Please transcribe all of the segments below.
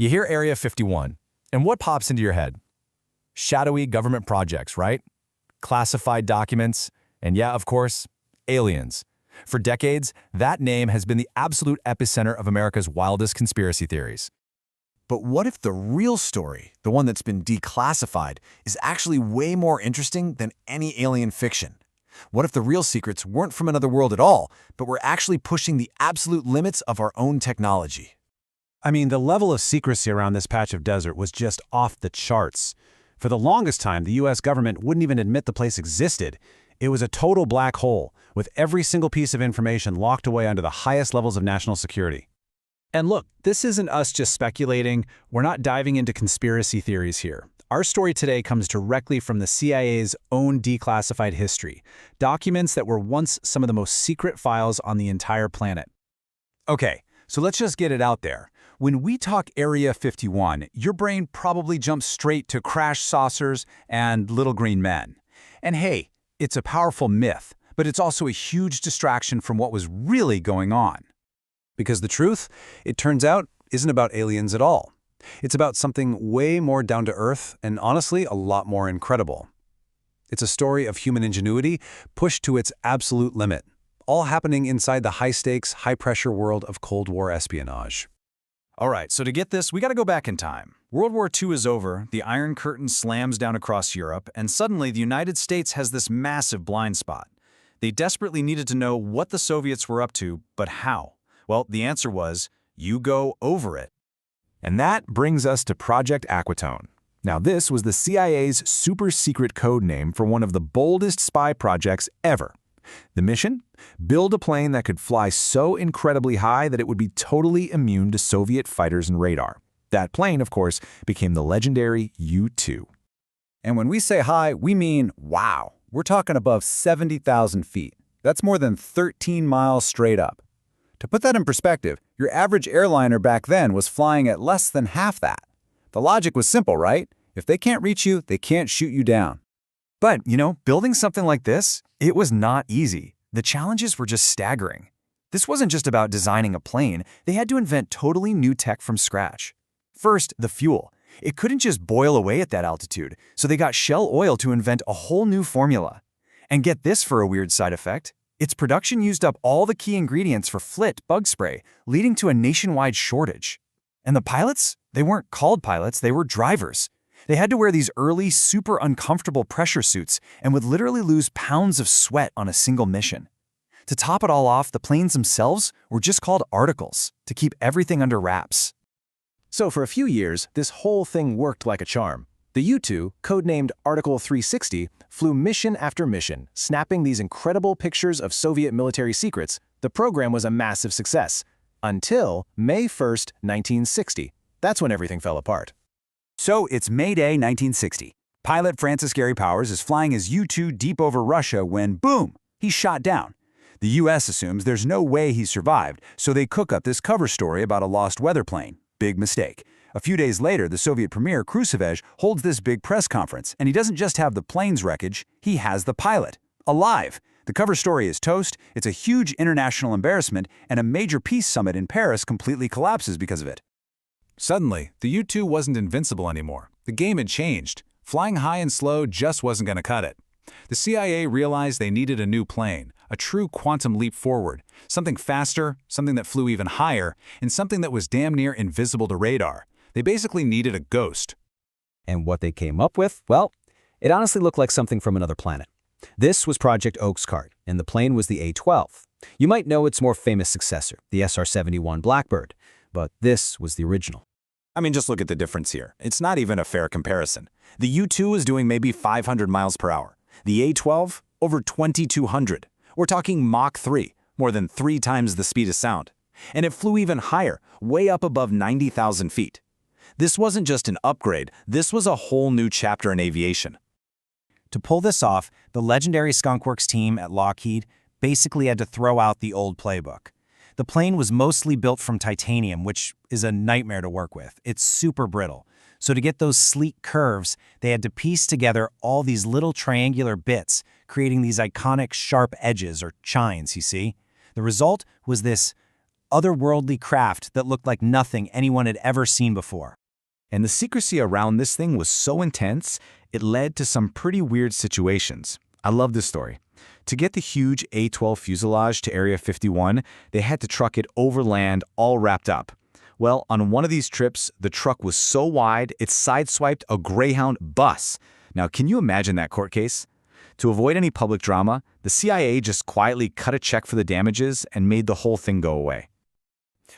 You hear Area 51, and what pops into your head? Shadowy government projects, right? Classified documents, and yeah, of course, aliens. For decades, that name has been the absolute epicenter of America's wildest conspiracy theories. But what if the real story, the one that's been declassified, is actually way more interesting than any alien fiction? What if the real secrets weren't from another world at all, but were actually pushing the absolute limits of our own technology? I mean, the level of secrecy around this patch of desert was just off the charts. For the longest time, the US government wouldn't even admit the place existed. It was a total black hole, with every single piece of information locked away under the highest levels of national security. And look, this isn't us just speculating. We're not diving into conspiracy theories here. Our story today comes directly from the CIA's own declassified history, documents that were once some of the most secret files on the entire planet. Okay, so let's just get it out there. When we talk Area 51, your brain probably jumps straight to crash saucers and little green men. And hey, it's a powerful myth, but it's also a huge distraction from what was really going on. Because the truth, it turns out, isn't about aliens at all. It's about something way more down to earth and honestly a lot more incredible. It's a story of human ingenuity pushed to its absolute limit, all happening inside the high-stakes, high-pressure world of Cold War espionage. All right, so to get this, we got to go back in time. World War II is over, the Iron Curtain slams down across Europe, and suddenly the United States has this massive blind spot. They desperately needed to know what the Soviets were up to, but how? Well, the answer was, you go over it. And that brings us to Project Aquatone. Now, this was the CIA's super-secret code name for one of the boldest spy projects ever. The mission? Build a plane that could fly so incredibly high that it would be totally immune to Soviet fighters and radar. That plane, of course, became the legendary U-2. And when we say high, we mean wow. We're talking above 70,000 feet. That's more than 13 miles straight up. To put that in perspective, your average airliner back then was flying at less than half that. The logic was simple, right? If they can't reach you, they can't shoot you down. But, building something like this, it was not easy. The challenges were just staggering. This wasn't just about designing a plane. They had to invent totally new tech from scratch. First, the fuel. It couldn't just boil away at that altitude, so they got Shell Oil to invent a whole new formula. And get this for a weird side effect. Its production used up all the key ingredients for Flit bug spray, leading to a nationwide shortage. And the pilots? They weren't called pilots, they were drivers. They had to wear these early, super uncomfortable pressure suits and would literally lose pounds of sweat on a single mission. To top it all off, the planes themselves were just called articles to keep everything under wraps. So for a few years, this whole thing worked like a charm. The U-2, codenamed Article 360, flew mission after mission, snapping these incredible pictures of Soviet military secrets. The program was a massive success. Until May 1st, 1960. That's when everything fell apart. So it's May Day 1960. Pilot Francis Gary Powers is flying his U-2 deep over Russia when, boom, he's shot down. The U.S. assumes there's no way he survived, so they cook up this cover story about a lost weather plane. Big mistake. A few days later, the Soviet premier, Khrushchev, holds this big press conference, and he doesn't just have the plane's wreckage, he has the pilot. Alive. The cover story is toast, it's a huge international embarrassment, and a major peace summit in Paris completely collapses because of it. Suddenly, the U-2 wasn't invincible anymore. The game had changed. Flying high and slow just wasn't going to cut it. The CIA realized they needed a new plane, a true quantum leap forward, something faster, something that flew even higher, and something that was damn near invisible to radar. They basically needed a ghost. And what they came up with? Well, it honestly looked like something from another planet. This was Project Oakscart, and the plane was the A-12. You might know its more famous successor, the SR-71 Blackbird, but this was the original. I mean, just look at the difference here. It's not even a fair comparison. The U-2 is doing maybe 500 miles per hour. The A-12, over 2,200. We're talking Mach 3, more than 3 times the speed of sound. And it flew even higher, way up above 90,000 feet. This wasn't just an upgrade, this was a whole new chapter in aviation. To pull this off, the legendary Skunkworks team at Lockheed basically had to throw out the old playbook. The plane was mostly built from titanium, which is a nightmare to work with. It's super brittle. So to get those sleek curves, they had to piece together all these little triangular bits, creating these iconic sharp edges or chines, you see? The result was this otherworldly craft that looked like nothing anyone had ever seen before. And the secrecy around this thing was so intense, it led to some pretty weird situations. I love this story. To get the huge A-12 fuselage to Area 51, they had to truck it overland all wrapped up. Well, on one of these trips, the truck was so wide, it sideswiped a Greyhound bus. Now, can you imagine that court case? To avoid any public drama, the CIA just quietly cut a check for the damages and made the whole thing go away.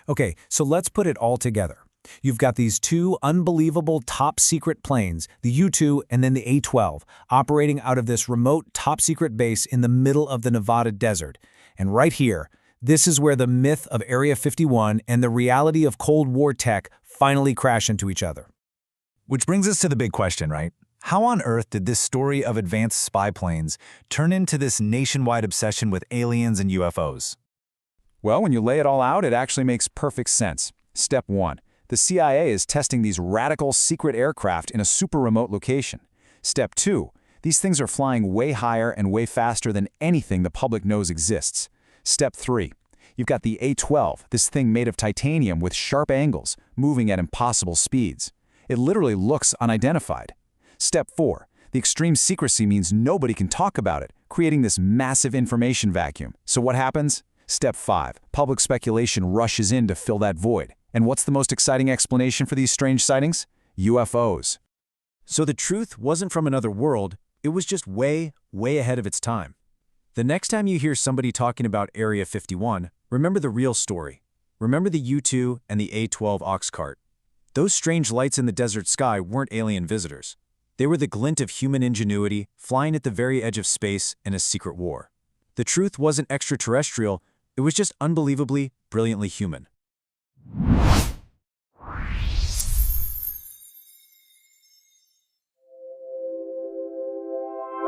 Okay, so let's put it all together. You've got these two unbelievable top-secret planes, the U-2 and then the A-12, operating out of this remote top-secret base in the middle of the Nevada desert. And right here, this is where the myth of Area 51 and the reality of Cold War tech finally crash into each other. Which brings us to the big question, right? How on earth did this story of advanced spy planes turn into this nationwide obsession with aliens and UFOs? Well, when you lay it all out, it actually makes perfect sense. Step 1. The CIA is testing these radical secret aircraft in a super remote location. Step 2. These things are flying way higher and way faster than anything the public knows exists. Step 3. You've got the A-12, this thing made of titanium with sharp angles, moving at impossible speeds. It literally looks unidentified. Step 4. The extreme secrecy means nobody can talk about it, creating this massive information vacuum. So what happens? Step 5. Public speculation rushes in to fill that void. And what's the most exciting explanation for these strange sightings? UFOs. So the truth wasn't from another world, it was just way, way ahead of its time. The next time you hear somebody talking about Area 51, remember the real story. Remember the U-2 and the A-12 ox cart. Those strange lights in the desert sky weren't alien visitors. They were the glint of human ingenuity, flying at the very edge of space in a secret war. The truth wasn't extraterrestrial, it was just unbelievably, brilliantly human.